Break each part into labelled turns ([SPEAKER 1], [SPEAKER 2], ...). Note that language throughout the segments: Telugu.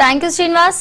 [SPEAKER 1] Thank you, Srinivas.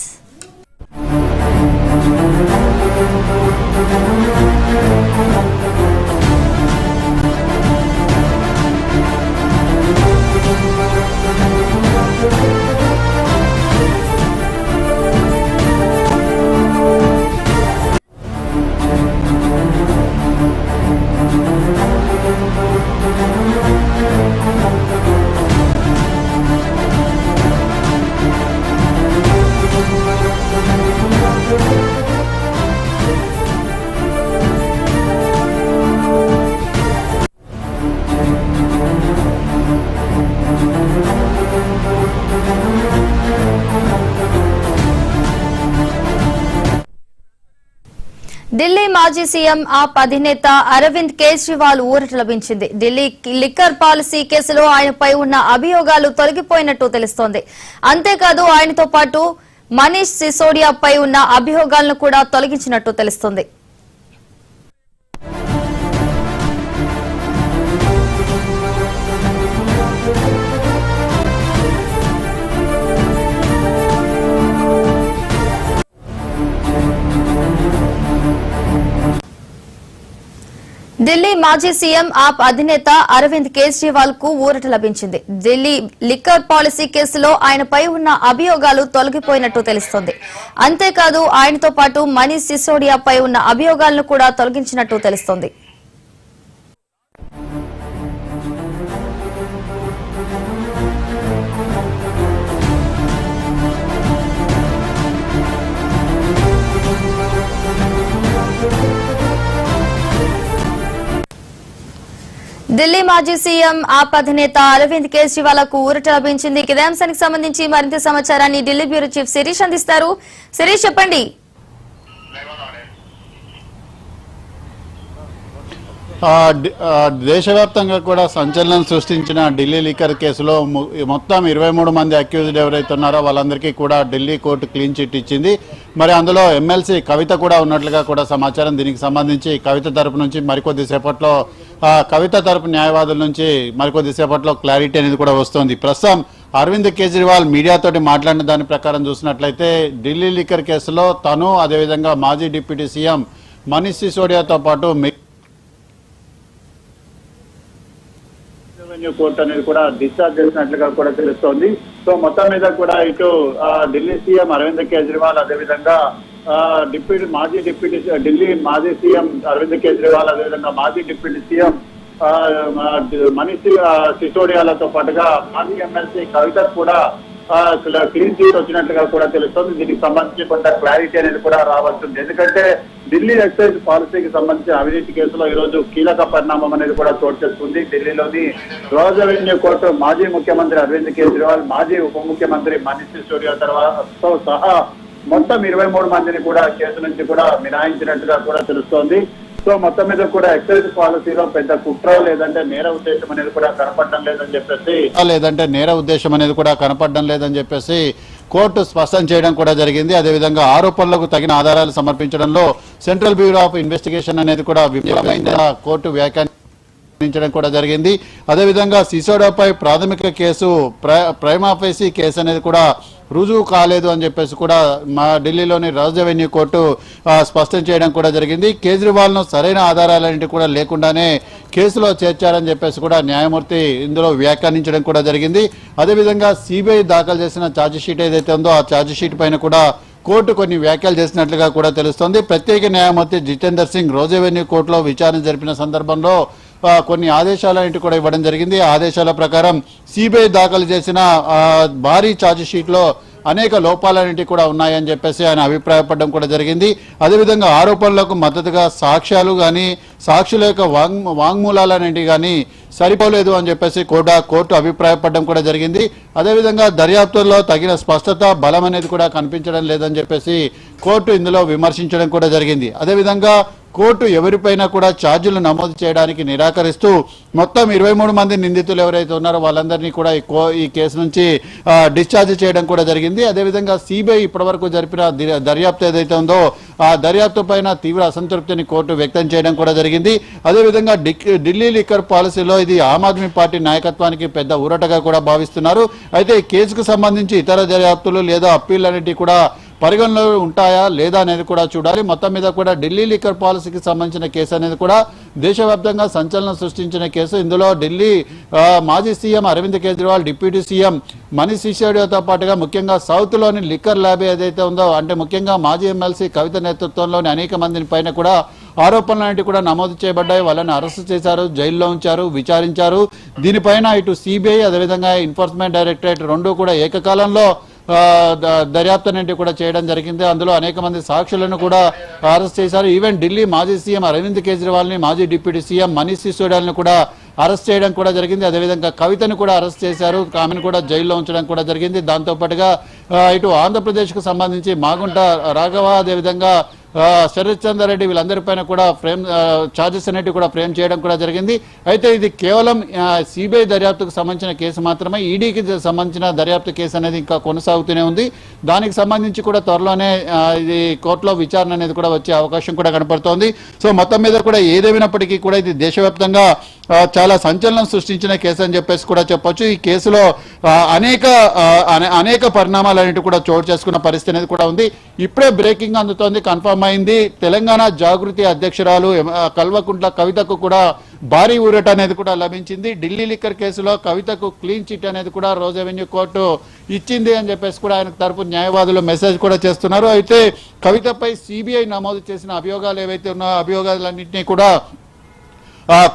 [SPEAKER 1] ఢిల్లీ మాజీ సీఎం ఆప్ అధినేత అరవింద్ కేజ్రీవాల్ ఊరట లభించింది. ఢిల్లీ లిక్కర్ పాలసీ కేసులో ఆయనపై ఉన్న అభియోగాలు తొలగిపోయినట్టు తెలుస్తోంది. అంతేకాదు ఆయనతో పాటు మనీష్ సిసోడియాపై ఉన్న అభియోగాలను కూడా తొలగించినట్టు తెలుస్తోంది. ఢిల్లీ మాజీ సీఎం ఆప్ అధినేత అరవింద్ కేజ్రీవాల్ కు ఊరట లభించింది. ఢిల్లీ లిక్కర్ పాలసీ కేసులో ఆయనపై ఉన్న అభియోగాలు తొలగిపోయినట్టు తెలుస్తోంది. అంతేకాదు ఆయనతో పాటు మనీష్ సిసోడియాపై ఉన్న అభియోగాలను కూడా తొలగించినట్టు తెలుస్తోంది. ఢిల్లీ మాజీ సీఎం ఆప్ అధినేత అరవింద్ కేజ్రీవాల్ కు ఊరట లభించింది. ఇదే అంశానికి సంబంధించి మరింత సమాచారాన్ని ఢిల్లీ బ్యూరో చీఫ్ శిరీష్ అందిస్తారు. శిరీష్, చెప్పండి.
[SPEAKER 2] దేశవ్యాప్తంగా కూడా సంచలనం సృష్టించిన ఢిల్లీ లిక్కర్ కేసులో మొత్తం 23 మంది అక్యూజ్డ్ ఎవరైతే ఉన్నారో వాళ్ళందరికీ కూడా ఢిల్లీ కోర్టు క్లీన్ చిట్ ఇచ్చింది. మరి అందులో ఎమ్మెల్సీ కవిత కూడా ఉన్నట్లుగా కూడా సమాచారం. దీనికి సంబంధించి కవిత తరపు నుంచి మరికొద్దిసేపట్లో కవిత తరపు న్యాయవాదుల నుంచి మరికొద్దిసేపట్లో క్లారిటీ అనేది కూడా వస్తోంది. ప్రస్తుతం అరవింద్ కేజ్రీవాల్ మీడియాతోటి మాట్లాడిన దాని ప్రకారం చూసినట్లయితే ఢిల్లీ లిక్కర్ కేసులో తను అదేవిధంగా మాజీ డిప్యూటీ సీఎం మనీష్ సిసోడియాతో పాటు కోర్టు అనేది కూడా డిశ్చార్జ్ చేసినట్లుగా కూడా తెలుస్తోంది. సో మొత్తం మీద కూడా ఇటు ఢిల్లీ సీఎం అరవింద్ కేజ్రీవాల్ అదేవిధంగా ఢిల్లీ మాజీ సీఎం అరవింద్ కేజ్రీవాల్ అదేవిధంగా మాజీ డిప్యూటీ సీఎం మనీష్ సిసోడియాలతో పాటుగా మాజీ ఎమ్మెల్సీ కవిత కూడా క్లీన్ చీట్ వచ్చినట్లుగా కూడా తెలుస్తోంది. దీనికి సంబంధించి కొంత క్లారిటీ అనేది కూడా రావాల్సింది. ఎందుకంటే ఢిల్లీ ఎక్సైజ్ పాలసీకి సంబంధించిన అవినీతి కేసులో ఈ రోజు కీలక పరిణామం అనేది కూడా చోటు చేసుకుంది. ఢిల్లీలోని రోజ్ అవెన్యూ కోర్టు మాజీ ముఖ్యమంత్రి అరవింద్ కేజ్రీవాల్, మాజీ ఉప ముఖ్యమంత్రి మనీష్ సిసోడియా తర్వాతతో సహా మొత్తం 23 మందిని కూడా కేసు నుంచి కూడా మినహాయించినట్టుగా కూడా తెలుస్తోంది. సో మొత్తం మీద కూడా ఎక్సైజ్ పాలసీలో పెద్ద కుట్ర లేదంటే నేర ఉద్దేశం అనేది కూడా కనపడడం లేదని చెప్పేసి కోర్టు స్పష్టం చేయడం కూడా జరిగింది. అదేవిధంగా ఆరోపణలకు తగిన ఆధారాలు సమర్పించడంలో సెంట్రల్ బ్యూరో ఆఫ్ ఇన్వెస్టిగేషన్ అనేది కూడా కోర్టు వ్యాఖ్యానించడం కూడా జరిగింది. అదేవిధంగా సిసోడియాపై ప్రాథమిక కేసు ప్రైమా ఫేసి కేసు అనేది కూడా రుజువు కాలేదు అని చెప్పేసి కూడా మా ఢిల్లీలోని రోజ్ అవెన్యూ కోర్టు స్పష్టం చేయడం కూడా జరిగింది. కేజ్రీవాల్ను సరైన ఆధారాలన్నింటి కూడా లేకుండానే కేసులో చేర్చారని చెప్పేసి కూడా న్యాయమూర్తి ఇందులో వ్యాఖ్యానించడం కూడా జరిగింది. అదేవిధంగా సిబిఐ దాఖలు చేసిన ఛార్జిషీట్ ఏదైతే ఉందో ఆ ఛార్జిషీట్ పైన కూడా కోర్టు కొన్ని వ్యాఖ్యలు చేసినట్లుగా కూడా తెలుస్తోంది. ప్రత్యేక న్యాయమూర్తి జితేందర్ సింగ్ రోజ్ అవెన్యూ కోర్టులో విచారణ జరిపిన సందర్భంలో కొన్ని ఆదేశాలన్నింటి కూడా ఇవ్వడం జరిగింది. ఆ ఆదేశాల ప్రకారం సిబిఐ దాఖలు చేసిన భారీ ఛార్జిషీట్లో అనేక లోపాలన్నింటి కూడా ఉన్నాయని చెప్పేసి ఆయన అభిప్రాయపడడం కూడా జరిగింది. అదేవిధంగా ఆరోపణలకు మద్దతుగా సాక్ష్యాలు కానీ సాక్షుల యొక్క వాంగ్మూలాలన్నింటి కానీ సరిపోలేదు అని చెప్పేసి కోర్టు అభిప్రాయపడడం కూడా జరిగింది. అదేవిధంగా దర్యాప్తుల్లో తగిన స్పష్టత బలం అనేది కూడా కనిపించడం లేదని చెప్పేసి కోర్టు ఇందులో విమర్శించడం కూడా జరిగింది. అదేవిధంగా కోర్టు ఎవరిపైనా కూడా ఛార్జీలు నమోదు చేయడానికి నిరాకరిస్తూ మొత్తం 23 మంది నిందితులు ఎవరైతే ఉన్నారో వాళ్ళందరినీ కూడా ఈ కేసు నుంచి డిశ్చార్జ్ చేయడం కూడా జరిగింది. అదేవిధంగా సిబిఐ ఇప్పటివరకు జరిపిన దర్యాప్తు ఏదైతే ఉందో ఆ దర్యాప్తు పైన తీవ్ర అసంతృప్తిని కోర్టు వ్యక్తం చేయడం కూడా జరిగింది. అదేవిధంగా ఢిల్లీ లిక్కర్ పాలసీలో ఇది ఆమ్ ఆద్మీ పార్టీ నాయకత్వానికి పెద్ద ఊరటగా కూడా భావిస్తున్నారు. అయితే ఈ కేసుకు సంబంధించి ఇతర దర్యాప్తులు లేదా అప్పీల్ అనేటివి కూడా పరిగణలో ఉంటాయా లేదా అనేది కూడా చూడాలి. మొత్తం మీద కూడా ఢిల్లీ లిక్కర్ పాలసీకి సంబంధించిన కేసు అనేది కూడా దేశవ్యాప్తంగా సంచలనం సృష్టించిన కేసు. ఇందులో ఢిల్లీ మాజీ CM Arvind Kejriwal, deputy CM Manish సిసోడియాతో పాటుగా ముఖ్యంగా సౌత్ లోని లిక్కర్ ల్యాబ్ ఏదైతే ఉందో అంటే ముఖ్యంగా మాజీ ఎమ్మెల్సీ కవిత నేతృత్వంలోని అనేక మంది పైన కూడా ఆరోపణలు అనేవి కూడా నమోదు చేయబడ్డాయి. వాళ్ళని అరెస్టు చేశారు, జైల్లో ఉంచారు, విచారించారు. దీనిపైన ఇటు సిబిఐ అదేవిధంగా ఎన్ఫోర్స్మెంట్ డైరెక్టరేట్ రెండు కూడా ఏకకాలంలో దర్యాప్తు అనేది కూడా చేయడం జరిగింది. అందులో అనేక మంది సాక్షులను కూడా అరెస్ట్ చేశారు. ఈవెన్ ఢిల్లీ మాజీ సీఎం అరవింద్ కేజ్రీవాల్ ని, మాజీ డిప్యూటీ సీఎం మనీష్ సిసోడియాని కూడా అరెస్ట్ చేయడం కూడా జరిగింది. అదేవిధంగా కవితను కూడా అరెస్ట్ చేశారు, ఆమెను కూడా జైల్లో ఉంచడం కూడా జరిగింది. దాంతో పాటుగా ఇటు ఆంధ్రప్రదేశ్ కు సంబంధించి మాగుంట రాఘవ అదేవిధంగా శరత్ చంద్ర రెడ్డి వీళ్ళందరిపైన కూడా ఛార్జెస్ అనేటివి కూడా ఫ్రేమ్ చేయడం కూడా జరిగింది. అయితే ఇది కేవలం సిబిఐ దర్యాప్తుకు సంబంధించిన కేసు మాత్రమే. ఈడీకి సంబంధించిన దర్యాప్తు కేసు అనేది ఇంకా కొనసాగుతూనే ఉంది. దానికి సంబంధించి కూడా త్వరలోనే ఇది కోర్టులో విచారణ అనేది కూడా వచ్చే అవకాశం కూడా కనపడుతోంది. సో మొత్తం మీద కూడా ఏదేమైనప్పటికీ కూడా ఇది దేశవ్యాప్తంగా చాలా సంచలనం సృష్టించిన కేసు అని చెప్పేసి కూడా చెప్పొచ్చు. ఈ కేసులో అనేక పరిణామాలు అనేవి కూడా చోటు చేసుకున్న పరిస్థితి అనేది కూడా ఉంది. ఇప్పుడే బ్రేకింగ్ అందుతోంది, కన్ఫర్మ్ అయింది. తెలంగాణ జాగృతి అధ్యక్షురాలు కల్వకుంట్ల కవితకు కూడా భారీ ఊరట అనేది కూడా లభించింది. ఢిల్లీ లిక్కర్ కేసులో కవితకు క్లీన్ చిట్ అనేది కూడా రోజ్ అవెన్యూ కోర్టు ఇచ్చింది అని చెప్పేసి కూడా ఆయన తరపు న్యాయవాదులు మెసేజ్ కూడా చేస్తున్నారు. అయితే కవితపై సిబిఐ నమోదు చేసిన అభియోగాలు ఏవైతే ఉన్నాయో అభియోగాలన్నింటినీ కూడా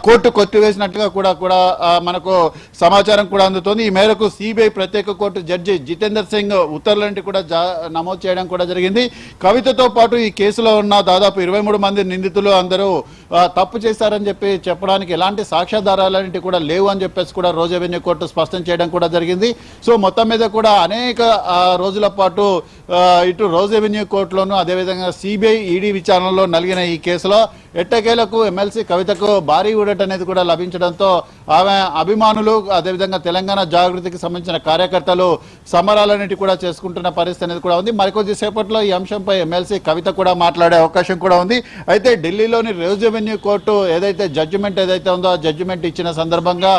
[SPEAKER 2] కోర్టు కొట్టివేసినట్లుగా కూడా మనకు సమాచారం కూడా అందుతోంది. ఈ మేరకు సిబిఐ ప్రత్యేక కోర్టు జడ్జి జితేందర్ సింగ్ ఉత్తర్వులంటి కూడా నమోదు చేయడం కూడా జరిగింది. కవితతో పాటు ఈ కేసులో ఉన్న దాదాపు 23 మంది నిందితులు అందరూ తప్పు చేశారని చెప్పడానికి ఎలాంటి సాక్ష్యాధారాలన్నింటి కూడా లేవు అని చెప్పేసి కూడా రోజ్ అవెన్యూ కోర్టు స్పష్టం చేయడం కూడా జరిగింది. సో మొత్తం మీద కూడా అనేక రోజుల పాటు ఇటు రోజ్ అవెన్యూ కోర్టులోనూ అదేవిధంగా సిబిఐ ఈడీ విచారణలో నలిగిన ఈ కేసులో ఎట్టకేలకు ఎమ్మెల్సీ కవితకు భారీ ఊరట అనేది కూడా లభించడంతో ఆమె అభిమానులు అదేవిధంగా తెలంగాణ జాగృతికి సంబంధించిన కార్యకర్తలు సమరాలన్నిటి కూడా చేసుకుంటున్న పరిస్థితి అనేది కూడా ఉంది. మరికొద్ది సేపట్లో ఈ అంశంపై ఎమ్మెల్సీ కవిత కూడా మాట్లాడే అవకాశం కూడా ఉంది. అయితే ఢిల్లీలోని రోజ్ అవెన్యూ కోర్టు ఏదైతే జడ్జిమెంట్ ఏదైతే ఉందో ఆ జడ్జిమెంట్ ఇచ్చిన సందర్భంగా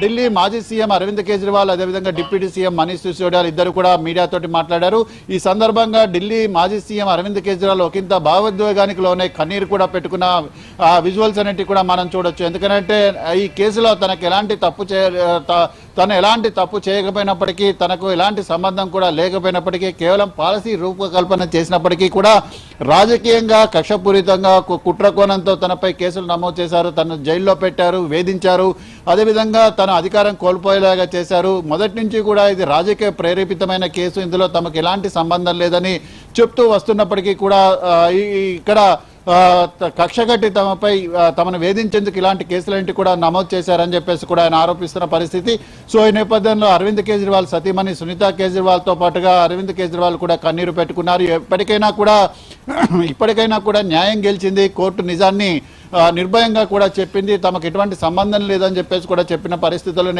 [SPEAKER 2] ఢిల్లీ మాజీ సీఎం అరవింద్ కేజ్రీవాల్ అదేవిధంగా డిప్యూటీ సీఎం మనీష్ సిసోడియా ఇద్దరు కూడా మీడియాతోటి మాట్లాడారు. ఈ సందర్భంగా ఢిల్లీ మాజీ సీఎం అరవింద్ కేజ్రీవాల్ ఒకంత భావోద్వేగానికి లోనే కన్నీరు కూడా పెట్టుకున్న విజువల్స్ అనేటివి కూడా మనం చూడొచ్చు. ఎందుకంటే ఈ కేసులో తనకు ఎలాంటి తను ఎలాంటి తప్పు చేయకపోయినప్పటికీ తనకు ఎలాంటి సంబంధం కూడా లేకపోయినప్పటికీ కేవలం పాలసీ రూపకల్పన చేసినప్పటికీ కూడా రాజకీయంగా కక్షపూరితంగా కుట్రకోణంతో తనపై కేసులు నమోదు చేశారు, తను జైల్లో పెట్టారు, వేధించారు, అదేవిధంగా తన అధికారం కోల్పోయేలాగా చేశారు. మొదటి నుంచి కూడా ఇది రాజకీయ ప్రేరేపితమైన కేసు, ఇందులో తమకు ఎలాంటి సంబంధం లేదని చెప్తూ వస్తున్నప్పటికీ కూడా ఇక్కడ కక్షగట్టి తమను వేధించేందుకు ఇలాంటి కేసులేంటి కూడా నమోదు చేశారని చెప్పేసి కూడా ఆయన ఆరోపిస్తున్న పరిస్థితి. సో ఈ నేపథ్యంలో అరవింద్ కేజ్రీవాల్ సతీమణి సునీత కేజ్రీవాల్ తో పాటుగా అరవింద్ కేజ్రీవాల్ కూడా కన్నీరు పెట్టుకున్నారు. ఇప్పటికైనా కూడా న్యాయం గెలిచింది, కోర్టు నిజాన్ని నిర్భయంగా కూడా చెప్పింది, తమకు ఎటువంటి సంబంధం లేదని చెప్పేసి కూడా చెప్పిన పరిస్థితుల్లో